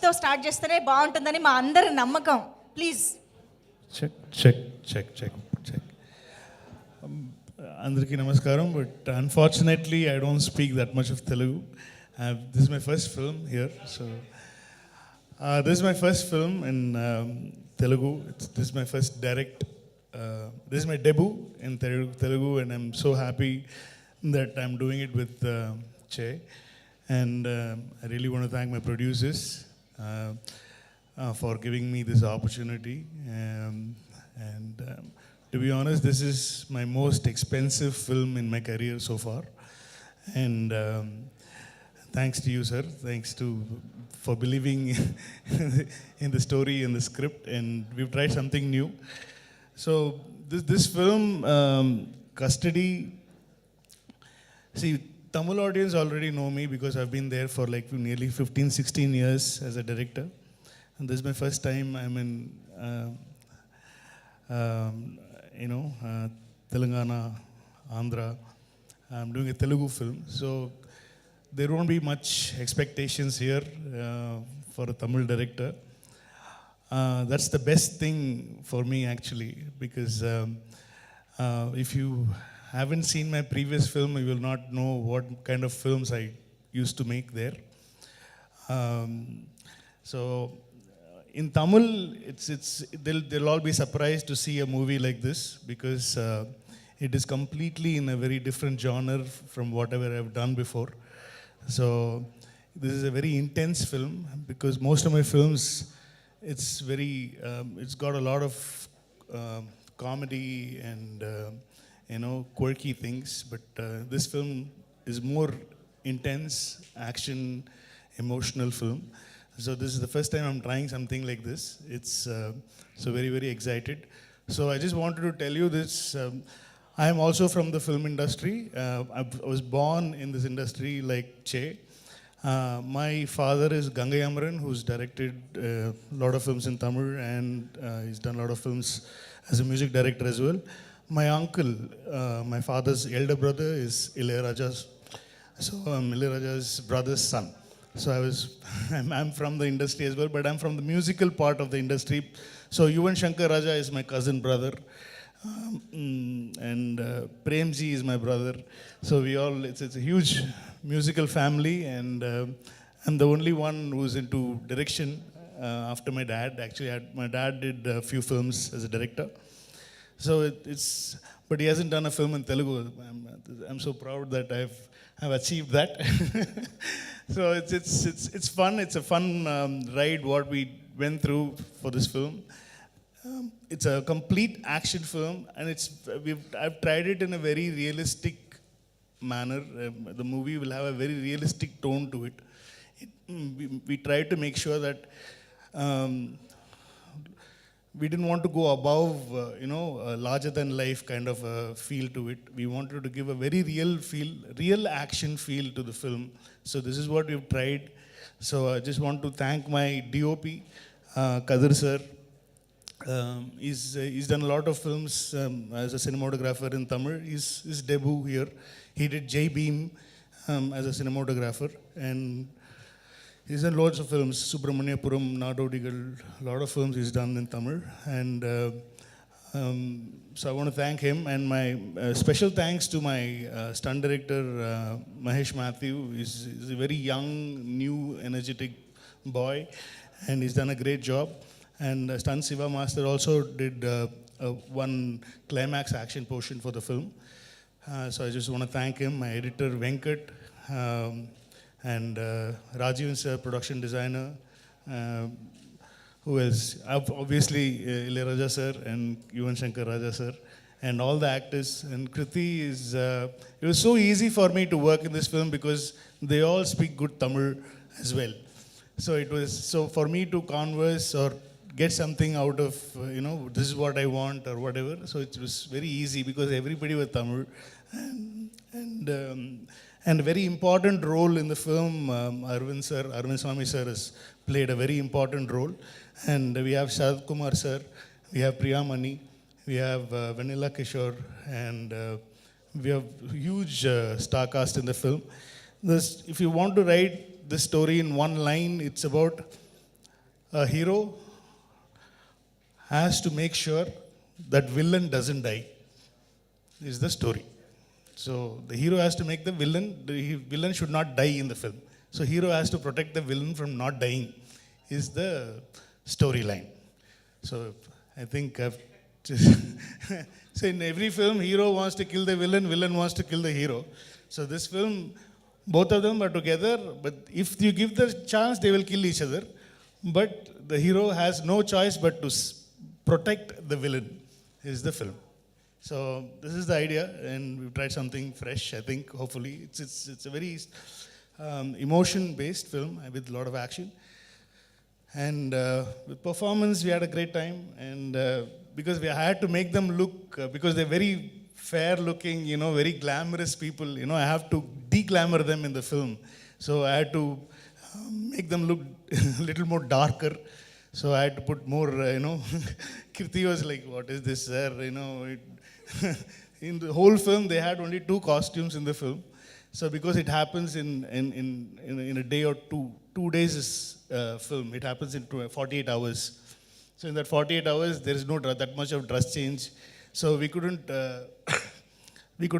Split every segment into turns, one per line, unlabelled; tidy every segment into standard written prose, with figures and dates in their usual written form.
తో స్టార్ట్ చేస్తేనే బాగుంటుందని మా అందరి నమ్మకం. Please
check. అందరికీ నమస్కారం. But unfortunately I don't speak that much of Telugu. This is my first film here. So this is my first film in Telugu. This is my first direct. This is my debut in Telugu, and I'm so happy that I'm doing it with Che. And I really want to thank my producers for giving me this opportunity. To be honest, this is my most expensive film in my career so far. And thanks to you, sir. Thanks for believing in the story and the script. And we've tried something new. So this film, Custody. See, Tamil audience already know me because I've been there for like nearly 15-16 years as a director. And this is my first time I'm in, Telangana, Andhra. I'm doing a Telugu film. So there won't be much expectations here for a Tamil director. That's the best thing for me actually, because if you haven't seen my previous film, you will not know what kind of films I used to make there. So in Tamil, they'll all be surprised to see a movie like this, because it is completely in a very different genre from whatever I've done before. So this is a very intense film, because most of my films, it's got a lot of comedy and quirky things, but this film is more intense, action, emotional film. So this is the first time I'm trying something like this. It's so very, very excited. So I just wanted to tell you this. I am also from the film industry. I was born in this industry like Che. My father is Premgi Amaren, who's directed a lot of films in Tamil, and he's done a lot of films as a music director as well. My uncle, my father's elder brother, is Ilaiyaraaja. So I'm Ilaiyaraaja's brother's son. So I'm from the industry as well, but I'm from the musical part of the industry. So Yuvan Shankar Raja is my cousin brother, and Premgi is my brother. So it's a huge musical family, and I'm the only one who's into direction after my dad. Actually, my dad did a few films as a director. So but he hasn't done a film in Telugu. I'm so proud that I've achieved that. So it's fun. It's a fun ride what we went through for this film. It's a complete action film, and I've tried it in a very realistic manner. The movie will have a very realistic tone to it. We tried to make sure that we didn't want to go above, a larger than life kind of a feel to it. We wanted to give a very real action feel to the film. So this is what we've tried. So I just want to thank my DOP, Kathir sir. He's done a lot of films as a cinematographer in Tamil. His debut here. He did Jai Beam as a cinematographer, and he's done loads of films, Subramaniapuram, Nadodigal, a lot of films he's done in Tamil. And so I want to thank him, and my special thanks to my stunt director, Mahesh Mathew. He's a very young, new, energetic boy, and he's done a great job. And stunt Siva master also did one climax action portion for the film. So I just want to thank him, my editor, Venkat, and Rajeevan sir, production designer. Who else? Obviously Ilaiyaraaja sir and Yuvan Shankar Raja sir, and all the actors. And Krithi it was so easy for me to work in this film because they all speak good Tamil as well. So it was for me to converse or get something out of this is what I want or whatever. So it was very easy because everybody was Tamil, and a very important role in the film, Arvind Swami sir has played a very important role. And we have Sharat Kumar sir, we have Priyamani, we have Vennela Kishore, and we have huge star cast in the film. If you want to write this story in one line, it's about a hero has to make sure that villain doesn't die, is the story. So the hero has to make the villain should not die in the film. So hero has to protect the villain from not dying, is the storyline. So I think I've just so in every film, hero wants to kill the villain, villain wants to kill the hero. So this film, both of them are together, but if you give the chance, they will kill each other. But the hero has no choice but to protect the villain, is the film. So this is the idea, and we've tried something fresh. I think hopefully it's a very emotion-based film with a lot of action, and with performance we had a great time. And because we had to make them look, because they're very fair-looking, very glamorous people. I have to de-glamour them in the film. So I had to make them look a little more darker. So I had to put more, Krithi was like, what is this, sir? In the whole film, they had only 2 costumes in the film. So because it happens in a day or 2 days is film. It happens in 48 hours. So in that 48 hours, there is no that much of dress change. So we couldn't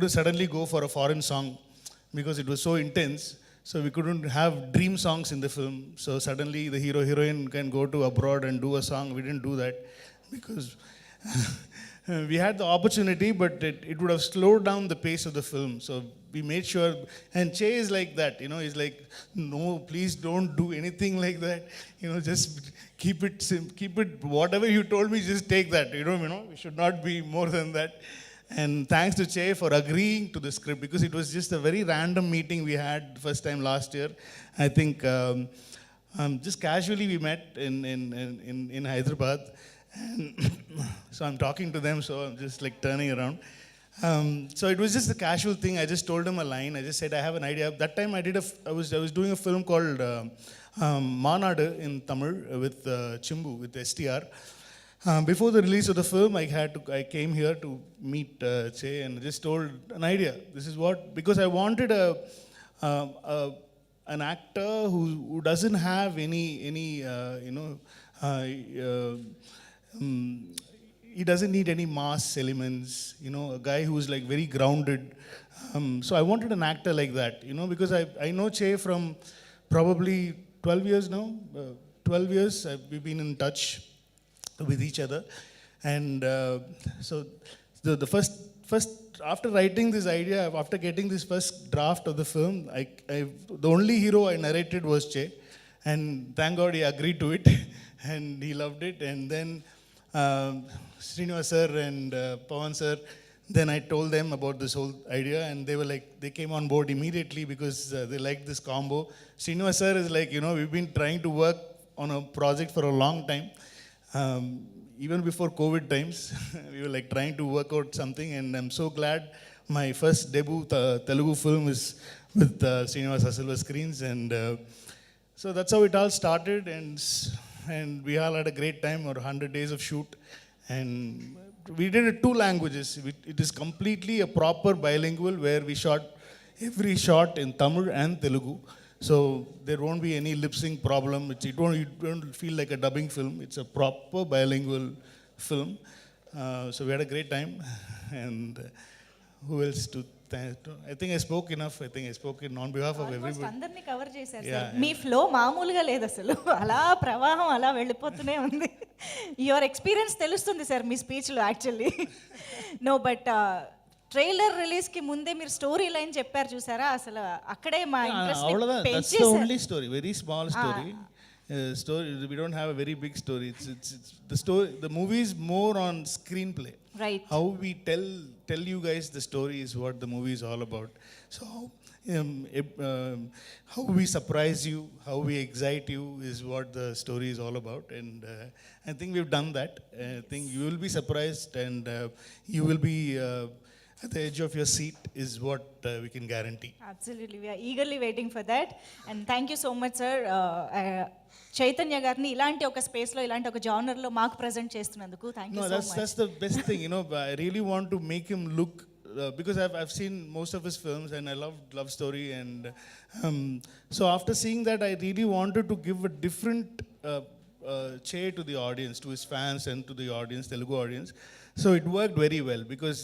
suddenly go for a foreign song because it was so intense. So we couldn't have dream songs in the film. So suddenly the hero heroine can go to abroad and do a song. We didn't do that because we had the opportunity, but it would have slowed down the pace of the film. So we made sure, and Che is like that, he's like, no, please don't do anything like that. Just keep it, whatever you told me, just take that. We should not be more than that. And thanks to Che for agreeing to the script, because it was just a very random meeting we had first time last year. I think just casually we met in Hyderabad. And so I'm talking to them, so I'm just like turning around. So it was just a casual thing. I just told him a line. I just said, I have an idea. That time I was doing a film called Maanadu in Tamil with Chimbu, with STR. Before the release of the film, I came here to meet Che and just told an idea. This is what, because I wanted an actor who doesn't have any he doesn't need any mass elements, a guy who's like very grounded. So I wanted an actor like that, because I know Che from probably 12 years now. 12 years we've been in touch with each other. And so the first after writing this idea, after getting this first draft of the film, the only hero I narrated was Che. And thank God he agreed to it and he loved it. And then Srinivasaa sir and Pavan sir, then I told them about this whole idea, and they were like, they came on board immediately because they liked this combo. Srinivasaa sir is like, we've been trying to work on a project for a long time. Even before COVID times, we were like trying to work out something, and I'm so glad my first debut Telugu film is with Srinivasaa Silver Screens, and so that's how it all started, and we all had a great time, or 100 days of shoot, and we did it 2 languages. It is completely a proper bilingual, where we shot every shot in Tamil and Telugu. So there won't be any lip sync problem. It won't feel like a dubbing film. It's a proper bilingual film. So we had a great time. And who else to thank? I think I spoke enough. I think I spoke on behalf of everybody.
అందరినీ cover చేశారు sir. మీ flow మామూలుగా లేదు అసలు, అలా ప్రవాహం అలా వెళ్ళిపోతూనే ఉంది. యువర్ ఎక్స్పీరియన్స్ తెలుస్తుంది సార్ మీ స్పీచ్లో actually. No but trailer release కి ముందే మీరు స్టోరీ లైన్ చెప్పారు చూసారా, అసలు అక్కడే మా interest
పెంచేశారు. That's the only story, very small story. Story, we don't have a very big story. It's the story. The movie is more on screenplay.
Right.
How we tell you guys the story is what the movie is all about. So how we surprise you, how we excite you is what the story is all about. And I think we've done that. I think you will be surprised, and you will be at the edge of your seat is what we can guarantee.
Absolutely. We are eagerly waiting for that. And thank you so much, sir. Chaitanya గారిని ఇలాంటి ఒక స్పేస్లో, ఇలాంటి ఒక జానర్లో మాకు present చేస్తున్నందుకు thank you so much.
That's the best thing, I really want to make him look, because I've seen most of his films and I love story, and so after seeing that I really wanted to give a different Che to the audience, to his fans and to the audience, Telugu audience. So it worked very well because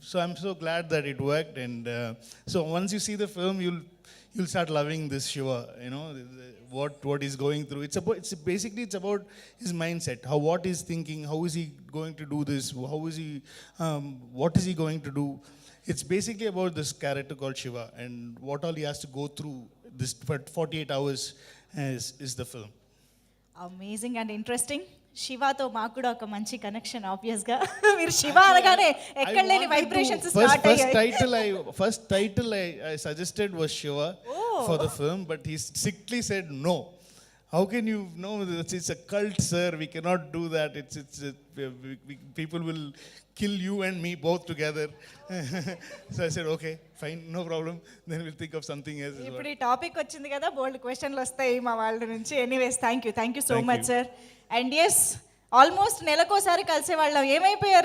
so I'm so glad that it worked. And so once you see the film, you'll start loving this Shiva. You know what he's going through. It's basically about his mindset. What he's thinking. How is he going to do this? How is he? What is he going to do? It's basically about this character called Shiva and what all he has to go through. This 48 hours is the film.
Amazing and interesting. శివాతో మాకు కూడా ఒక మంచి connection ఆబ్వియస్గా. మీరు శివ అనగానే ఎక్కడ లేని వైబ్రేషన్స్ స్టార్ట్ అయ్యాయి.
First title I suggested was Shiva for the film, but he strictly said no. How can you know? It's a cult, sir. We cannot do that. People will kill you and me both together. So I said, okay, fine, no problem. Then we'll think of something else.
ఇప్పుడు ఈ topic వచ్చింది కదా, బోల్డ్ క్వశ్చన్లు వస్తాయి మా వాళ్ళ నుంచి. Anyways thank you so much sir. And yes, almost నెలకోసారి కలిసే వాళ్ళం. ఏమైపోయారు